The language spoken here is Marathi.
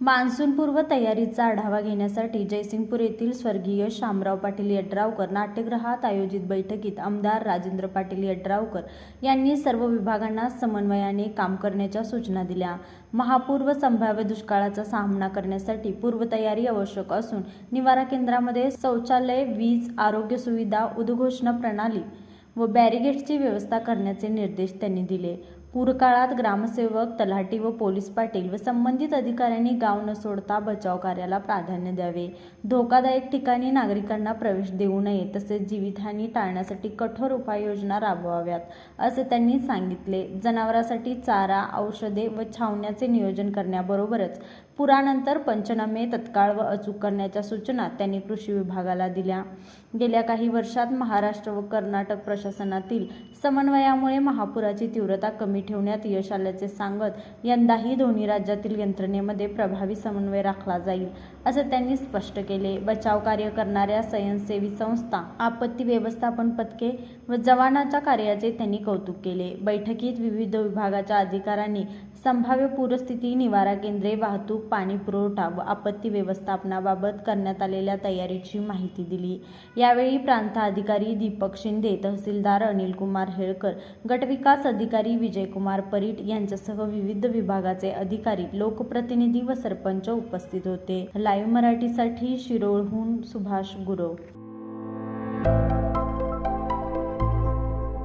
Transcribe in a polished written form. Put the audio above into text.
मान्सूनपूर्व तयारीचा आढावा घेण्यासाठी जयसिंगपूर येथील स्वर्गीय शामराव पाटील यड्रावकर नाट्यगृहात आयोजित बैठकीत आमदार राजेंद्र पाटील यड्रावकर यांनी सर्व विभागांना समन्वयाने काम करण्याच्या सूचना दिल्या. महापूर व संभाव्य दुष्काळाचा सामना करण्यासाठी पूर्वतयारी आवश्यक असून निवारा केंद्रामध्ये शौचालय, वीज, आरोग्य सुविधा, उद्घोषणा प्रणाली व बॅरिगेड्सची व्यवस्था करण्याचे निर्देश त्यांनी दिले. पूरकाळात ग्रामसेवक, तलाठी व पोलीस पाटील व संबंधित अधिकाऱ्यांनी गाव न सोडता बचाव कार्याला प्राधान्य द्यावे. धोकादायक ठिकाणी नागरिकांना प्रवेश देऊ नये तसेच जीवितहानी टाळण्यासाठी कठोर उपाययोजना राबवाव्यात असे त्यांनी सांगितले. जनावरांसाठी चारा, औषधे व छावण्याचे नियोजन करण्याबरोबरच पुरानंतर पंचनामे तत्काळ व अचूक करण्याच्या सूचना त्यांनी कृषी विभागाला दिल्या. गेल्या काही वर्षात महाराष्ट्र व कर्नाटक प्रशासनातील समन्वयामुळे महापुराची तीव्रता कमी ठेवण्यात यश आल्याचे सांगत यंदाही दोन्ही राज्यातील यंत्रणेमध्ये प्रभावी समन्वय राखला जाईल असे त्यांनी स्पष्ट केले. बचाव कार्य करणाऱ्या स्वयंसेवी संस्था, आपत्ती व्यवस्थापन पथके व जवानांच्या कार्याचे त्यांनी कौतुक केले. बैठकीत विविध विभागाच्या अधिकाऱ्यांनी संभाव्य पूरस्थिती, निवारा केंद्रे, वाहतूक, पाणी पुरवठा व आपत्ती व्यवस्थापनाबाबत करण्यात आलेल्या तयारीची माहिती दिली. यावेळी प्रांत अधिकारी दीपक शिंदे, तहसीलदार अनिलकुमार हेळकर, गटविकास अधिकारी विजयकुमार परीट यांच्यासह विविध विभागाचे अधिकारी, लोकप्रतिनिधी व सरपंच उपस्थित होते. लाईव्ह मराठीसाठी शिरोळहून सुभाष गुरव.